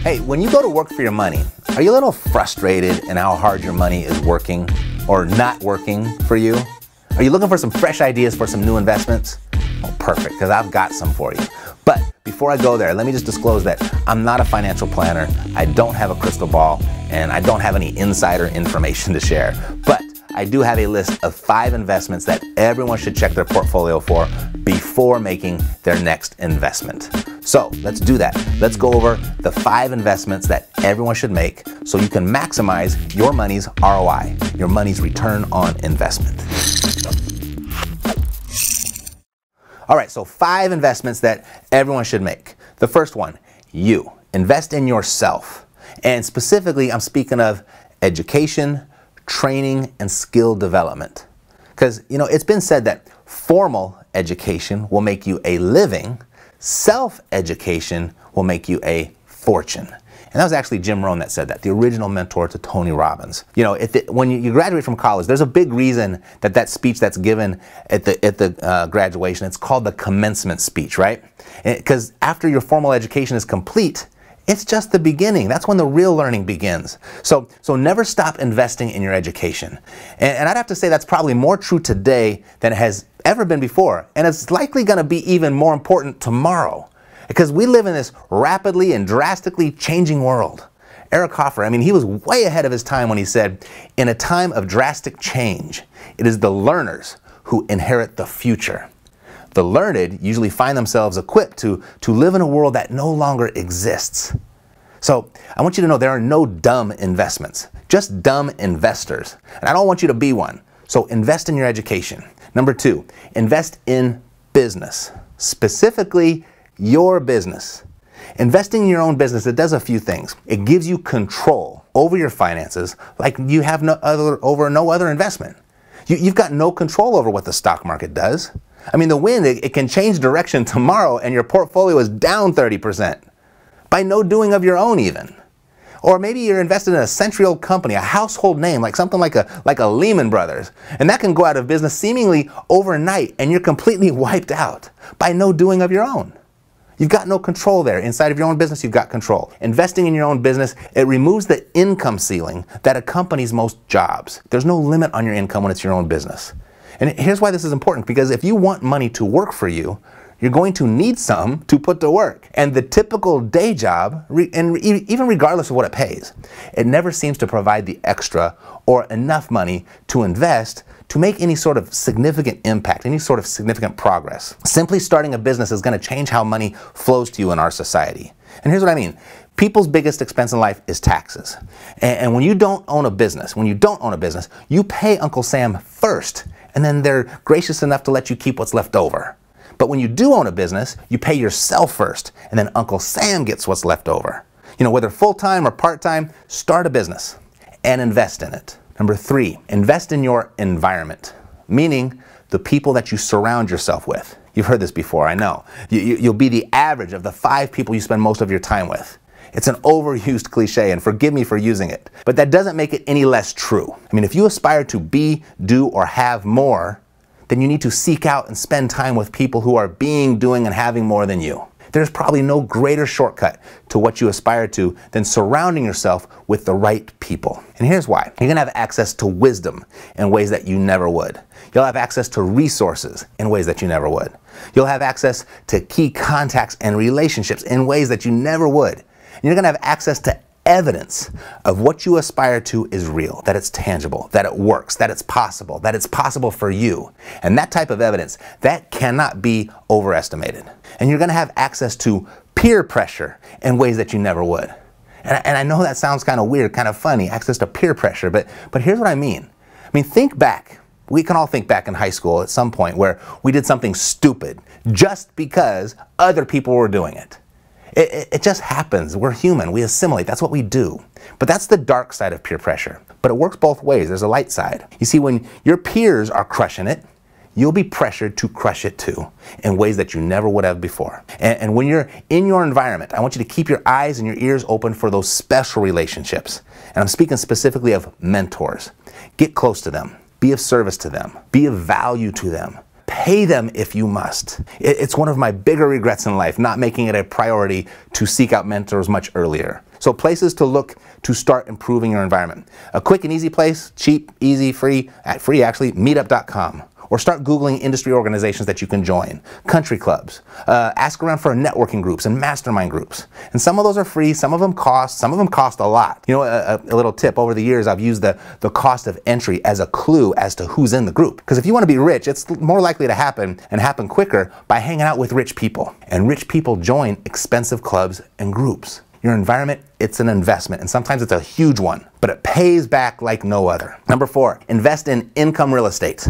Hey, when you go to work for your money, are you a little frustrated in how hard your money is working or not working for you? Are you looking for some fresh ideas for some new investments? Oh, perfect, because I've got some for you. But before I go there, let me just disclose that I'm not a financial planner, I don't have a crystal ball, and I don't have any insider information to share. But I do have a list of 5 investments that everyone should check their portfolio for before making their next investment. So let's do that. Let's go over the 5 investments that everyone should make so you can maximize your money's ROI, your money's return on investment. All right, so 5 investments that everyone should make. The first one, you. Invest in yourself. And specifically, I'm speaking of education, training, and skill development. Because, you know, it's been said that formal education will make you a living, self-education will make you a fortune. And that was actually Jim Rohn that said that, the original mentor to Tony Robbins. You know, when you graduate from college, there's a big reason that speech that's given at the graduation, it's called the commencement speech, right? Because after your formal education is complete, it's just the beginning. That's when the real learning begins. So never stop investing in your education. And I'd have to say that's probably more true today than it has ever been before. And it's likely going to be even more important tomorrow. Because we live in this rapidly and drastically changing world. Eric Hoffer, I mean, he was way ahead of his time when he said, in a time of drastic change, it is the learners who inherit the future. The learned usually find themselves equipped to live in a world that no longer exists. So I want you to know there are no dumb investments, just dumb investors. And I don't want you to be one. So invest in your education. Number 2, invest in business, specifically your business. Investing in your own business, it does a few things. It gives you control over your finances like you have over no other investment. You've got no control over what the stock market does. I mean, the wind, it can change direction tomorrow and your portfolio is down 30% by no doing of your own even. Or maybe you're invested in a century-old company, a household name, like something like a Lehman Brothers, and that can go out of business seemingly overnight and you're completely wiped out by no doing of your own. You've got no control there. Inside of your own business, you've got control. Investing in your own business, it removes the income ceiling that accompanies most jobs. There's no limit on your income when it's your own business. And here's why this is important, because if you want money to work for you, you're going to need some to put to work. And the typical day job, and even regardless of what it pays, it never seems to provide the extra or enough money to invest to make any sort of significant impact, any sort of significant progress. Simply starting a business is going to change how money flows to you in our society. And here's what I mean. People's biggest expense in life is taxes. And when you don't own a business, you pay Uncle Sam first, and then they're gracious enough to let you keep what's left over. But when you do own a business, you pay yourself first, and then Uncle Sam gets what's left over. You know, whether full-time or part-time, start a business and invest in it. Number 3, invest in your environment, meaning the people that you surround yourself with. You've heard this before, I know. You'll be the average of the 5 people you spend most of your time with. It's an overused cliche, and forgive me for using it, but that doesn't make it any less true. I mean, if you aspire to be, do, or have more, then you need to seek out and spend time with people who are being, doing, and having more than you. There's probably no greater shortcut to what you aspire to than surrounding yourself with the right people. And here's why. You're gonna have access to wisdom in ways that you never would. You'll have access to resources in ways that you never would. You'll have access to key contacts and relationships in ways that you never would. And you're gonna have access to evidence of what you aspire to is real, that it's tangible, that it works, that it's possible for you. And that type of evidence, that cannot be overestimated. And you're going to have access to peer pressure in ways that you never would. And I know that sounds kind of weird, kind of funny, access to peer pressure, but here's what I mean. I mean, think back. We can all think back in high school at some point where we did something stupid just because other people were doing it. It just happens. We're human. We assimilate. That's what we do. But that's the dark side of peer pressure. But it works both ways. There's a light side. You see, when your peers are crushing it, you'll be pressured to crush it too in ways that you never would have before. And when you're in your environment, I want you to keep your eyes and your ears open for those special relationships. And I'm speaking specifically of mentors. Get close to them. Be of service to them. Be of value to them. Pay them if you must. It's one of my bigger regrets in life, not making it a priority to seek out mentors much earlier. So places to look to start improving your environment. A quick and easy place, cheap, easy, free actually, meetup.com. Or start Googling industry organizations that you can join, country clubs. Ask around for networking groups and mastermind groups. And some of those are free, some of them cost a lot. You know, a little tip, over the years I've used the cost of entry as a clue as to who's in the group. Because if you want to be rich, it's more likely to happen, and happen quicker, by hanging out with rich people. And rich people join expensive clubs and groups. Your environment, it's an investment, and sometimes it's a huge one, but it pays back like no other. Number 4, invest in income real estate.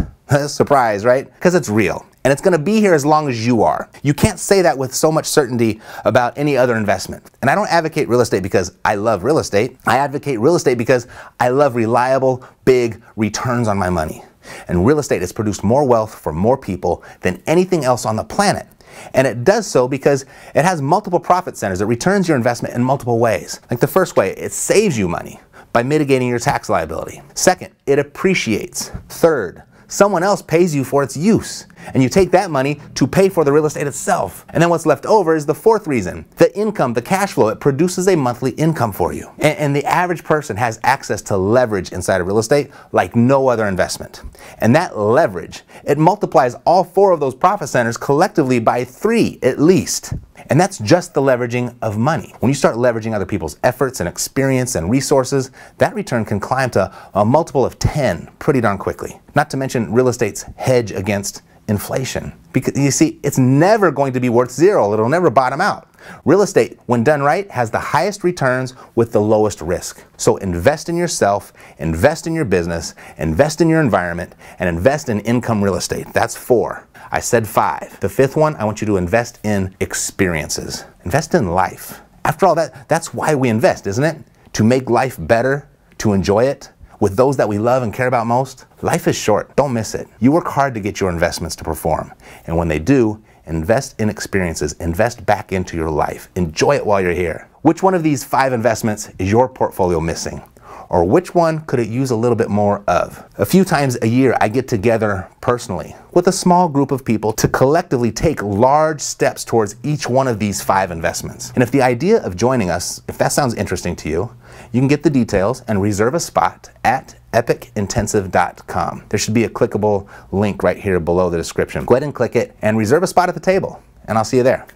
Surprise, right? Because it's real, and it's gonna be here as long as you are. You can't say that with so much certainty about any other investment. And I don't advocate real estate because I love real estate. I advocate real estate because I love reliable, big returns on my money. And real estate has produced more wealth for more people than anything else on the planet. And it does so because it has multiple profit centers. It returns your investment in multiple ways. Like the first way, it saves you money by mitigating your tax liability. Second, it appreciates. Third, someone else pays you for its use, and you take that money to pay for the real estate itself. And then what's left over is the fourth reason, the income, the cash flow. It produces a monthly income for you. And the average person has access to leverage inside of real estate like no other investment. And that leverage, it multiplies all 4 of those profit centers collectively by 3 at least. And that's just the leveraging of money. When you start leveraging other people's efforts and experience and resources, that return can climb to a multiple of 10 pretty darn quickly. Not to mention real estate's hedge against inflation. Because you see, it's never going to be worth 0. It'll never bottom out. Real estate, when done right, has the highest returns with the lowest risk. So invest in yourself, invest in your business, invest in your environment, and invest in income real estate. That's 4. I said 5. The 5th one, I want you to invest in experiences. Invest in life. After all, that's why we invest, isn't it? To make life better, to enjoy it with those that we love and care about most. Life is short. Don't miss it. You work hard to get your investments to perform. And when they do, invest in experiences. Invest back into your life. Enjoy it while you're here. Which one of these 5 investments is your portfolio missing? Or which one could it use a little bit more of? A few times a year, I get together personally with a small group of people to collectively take large steps towards each one of these 5 investments. And if the idea of joining us, if that sounds interesting to you, you can get the details and reserve a spot at epicintensive.com. There should be a clickable link right here below the description. Go ahead and click it and reserve a spot at the table, and I'll see you there.